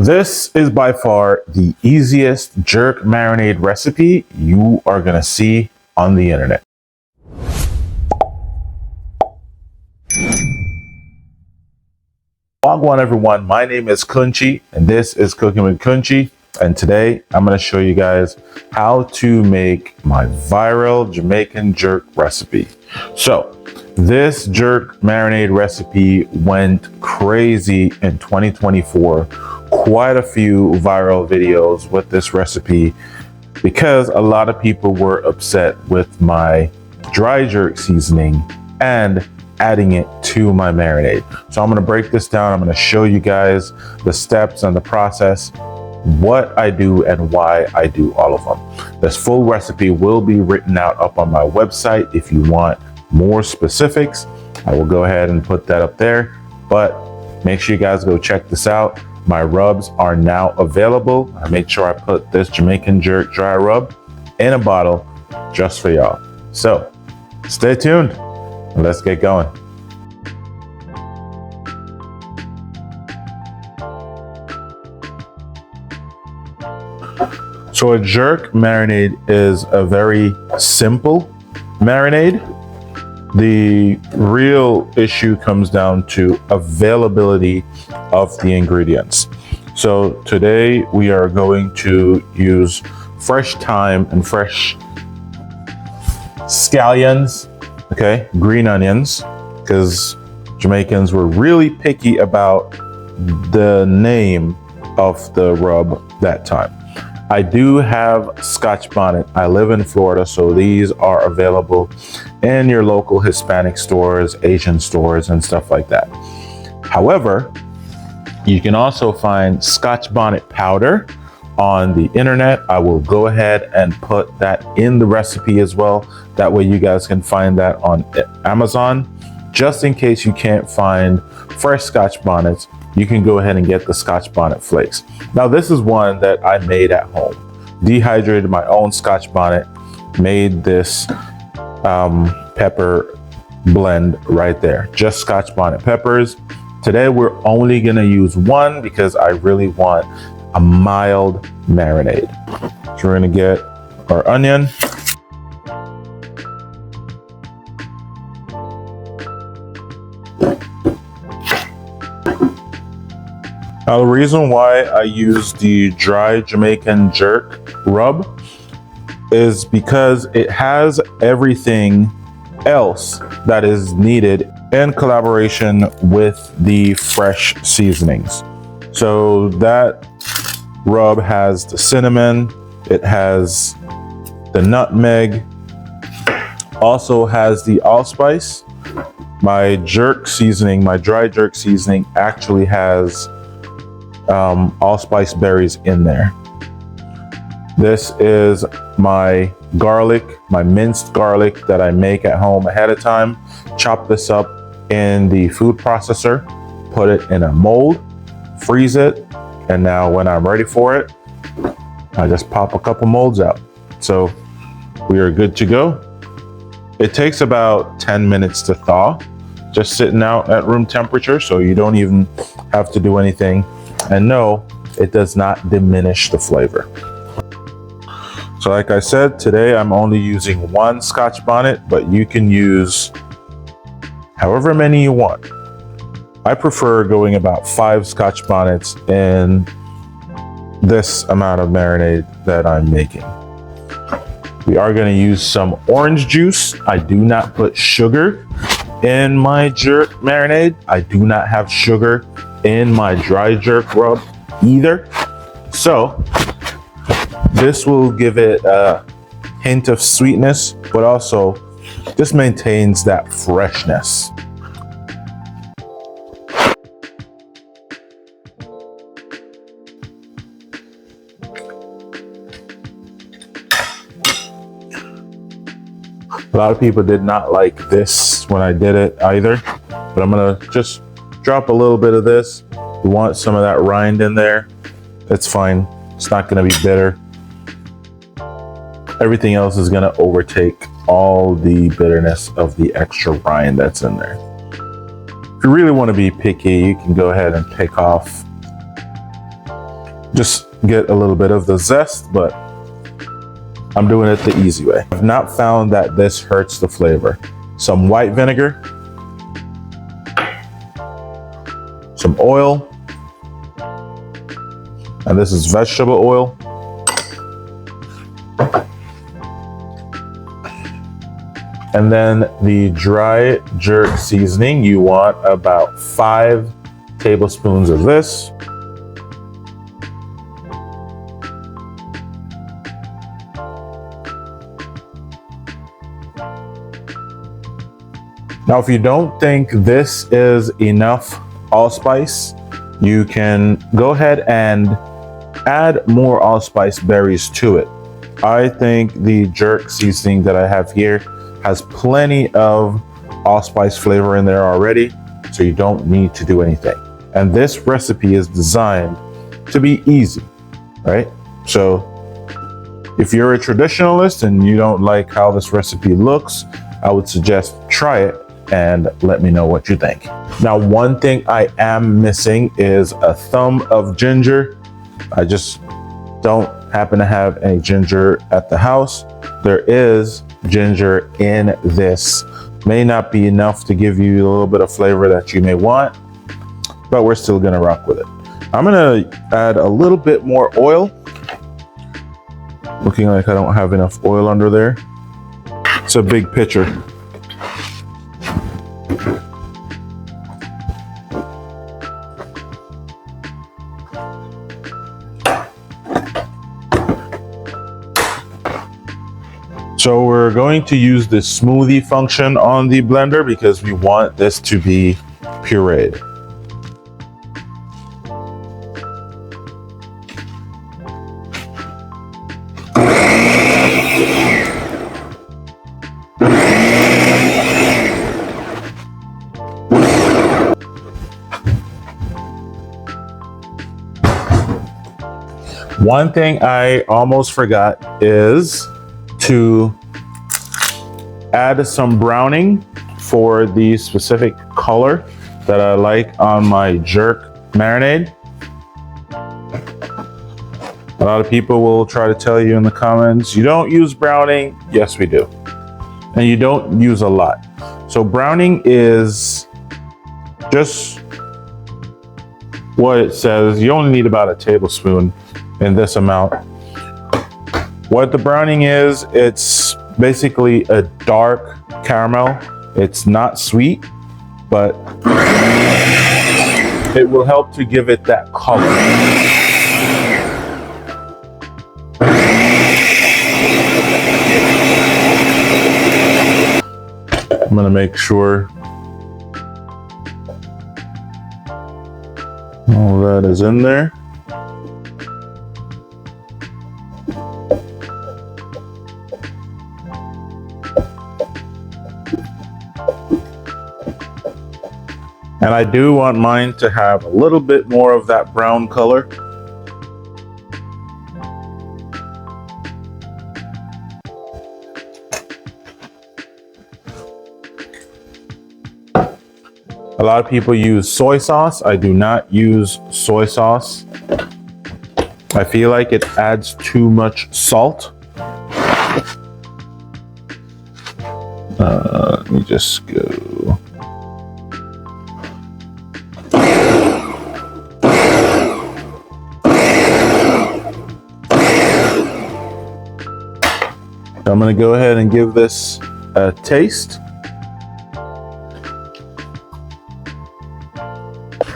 This is by far the easiest jerk marinade recipe you are going to see on the internet. Wagwan everyone, my name is Kunchi and this is Cooking with Kunchi, and today I'm going to show you guys how to make my viral Jamaican jerk recipe. So this jerk marinade recipe went crazy in 2024. Quite a few viral videos with this recipe because a lot of people were upset with my dry jerk seasoning and adding it to my marinade. So I'm going to break this down. I'm going to show you guys the steps and the process, what I do and why I do all of them. This full recipe will be written out up on my website. If you want more specifics, I will go ahead and put that up there, but make sure you guys go check this out. My rubs are now available. I made sure I put this Jamaican jerk dry rub in a bottle just for y'all. So stay tuned and let's get going. So a jerk marinade is a very simple marinade. The real issue comes down to availability of the ingredients. So today we are going to use fresh thyme and fresh scallions, okay, green onions, because Jamaicans were really picky about the name of the rub that time. I do have Scotch bonnet. I live in Florida, so these are available in your local Hispanic stores, Asian stores, and stuff like that. However, you can also find Scotch bonnet powder on the internet. I will go ahead and put that in the recipe as well. That way you guys can find that on Amazon. Just in case you can't find fresh Scotch bonnets, you can go ahead and get the Scotch bonnet flakes. Now this is one that I made at home. Dehydrated my own Scotch bonnet, made this pepper blend right there. Just Scotch bonnet peppers. Today we're only gonna use one because I really want a mild marinade. So we're gonna get our onion. Now the reason why I use the dry Jamaican jerk rub is because it has everything else that is needed in collaboration with the fresh seasonings. So that rub has the cinnamon, it has the nutmeg, also has the allspice. My jerk seasoning, my dry jerk seasoning actually has allspice berries in there. This is my garlic, my minced garlic that I make at home ahead of time. Chop this up in the food processor, put it in a mold, freeze it, and now when I'm ready for it, I just pop a couple molds out. So we are good to go. It takes about 10 minutes to thaw, just sitting out at room temperature, so you don't even have to do anything. And no, it does not diminish the flavor. So like I said, today I'm only using one Scotch bonnet, but you can use however many you want. I prefer going about 5 Scotch bonnets in this amount of marinade that I'm making. We are going to use some orange juice. I do not put sugar in my jerk marinade. I do not have sugar in my dry jerk rub either. So this will give it a hint of sweetness, but also just maintains that freshness. A lot of people did not like this when I did it either, but I'm gonna just drop a little bit of this. You want some of that rind in there, that's fine. It's not gonna be bitter. Everything else is gonna overtake all the bitterness of the extra rind that's in there. If you really wanna be picky, you can go ahead and pick off Just get a little bit of the zest, but I'm doing it the easy way. I've not found that this hurts the flavor. Some white vinegar, some oil, and this is vegetable oil. And then the dry jerk seasoning, you want about 5 tablespoons of this. Now, if you don't think this is enough allspice, you can go ahead and add more allspice berries to it. I think the jerk seasoning that I have here has plenty of allspice flavor in there already, so you don't need to do anything. And this recipe is designed to be easy, right? So if you're a traditionalist and you don't like how this recipe looks, I would suggest try it and let me know what you think. Now, one thing I am missing is a thumb of ginger. I just don't happen to have any ginger at the house. There is ginger in this. May not be enough to give you a little bit of flavor that you may want, but we're still gonna rock with it. I'm gonna add a little bit more oil. Looking like I don't have enough oil under there. It's a big pitcher. So we're going to use the smoothie function on the blender because we want this to be pureed. One thing I almost forgot is to add some browning for the specific color that I like on my jerk marinade. A lot of people will try to tell you in the comments, you don't use browning. Yes, we do. And you don't use a lot. So browning is just what it says. You only need about a tablespoon in this amount. What the browning is, it's basically a dark caramel. It's not sweet, but it will help to give it that color. I'm gonna make sure all that is in there. And I do want mine to have a little bit more of that brown color. A lot of people use soy sauce. I do not use soy sauce. I feel like it adds too much salt. Let me just go. I'm gonna go ahead and give this a taste.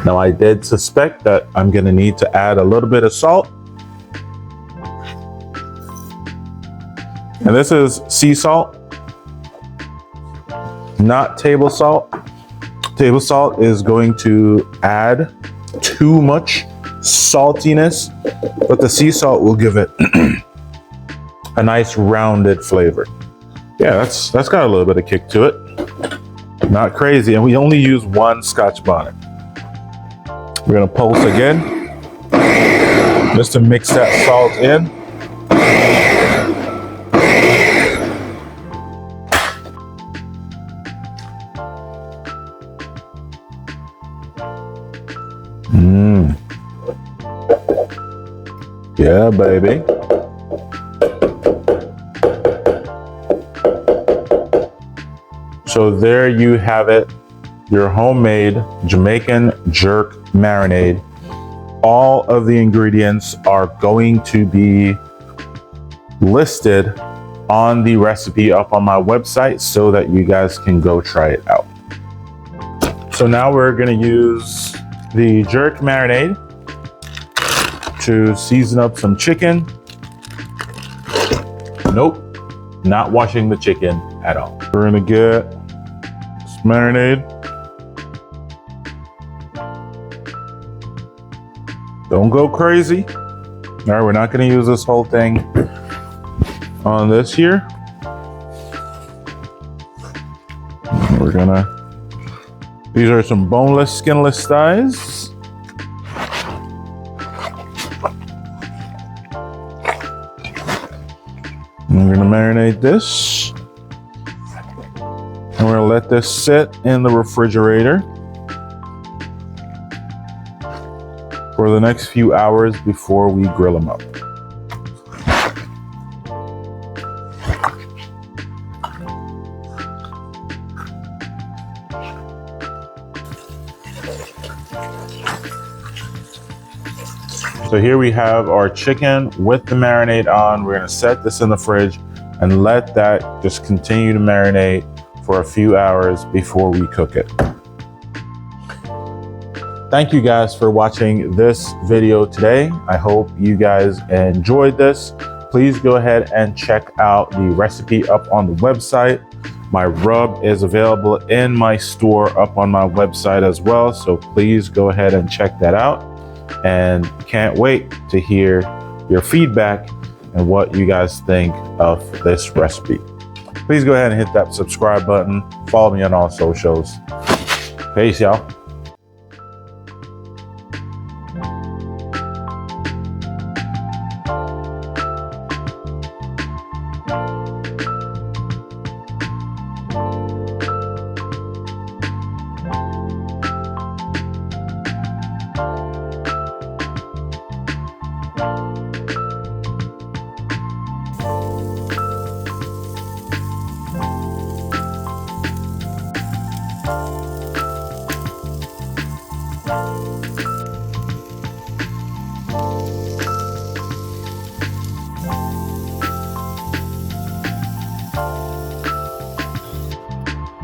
Now, I did suspect that I'm gonna need to add a little bit of salt. And this is sea salt, not table salt. Table salt is going to add too much saltiness, but the sea salt will give it a nice rounded flavor. Yeah, that's got a little bit of kick to it. Not crazy, and we only use 1 Scotch bonnet. We're gonna pulse again, just to mix that salt in. Yeah, baby. So there you have it, your homemade Jamaican jerk marinade. All of the ingredients are going to be listed on the recipe up on my website so that you guys can go try it out. So now we're going to use the jerk marinade to season up some chicken. Nope, not washing the chicken at all. We're going to get this marinade. Don't go crazy. All right, we're not going to use this whole thing on this here. We're gonna, these are some boneless, skinless thighs. And we're gonna marinate this. And we're gonna let this sit in the refrigerator for the next few hours before we grill them up. So here we have our chicken with the marinade on. We're gonna set this in the fridge and let that just continue to marinate for a few hours before we cook it. Thank you guys for watching this video today. I hope you guys enjoyed this. Please go ahead and check out the recipe up on the website. My rub is available in my store up on my website as well. So please go ahead and check that out. And can't wait to hear your feedback and what you guys think of this recipe. Please go ahead and hit that subscribe button. Follow me on all socials. Peace, y'all.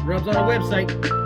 Rubs on the website.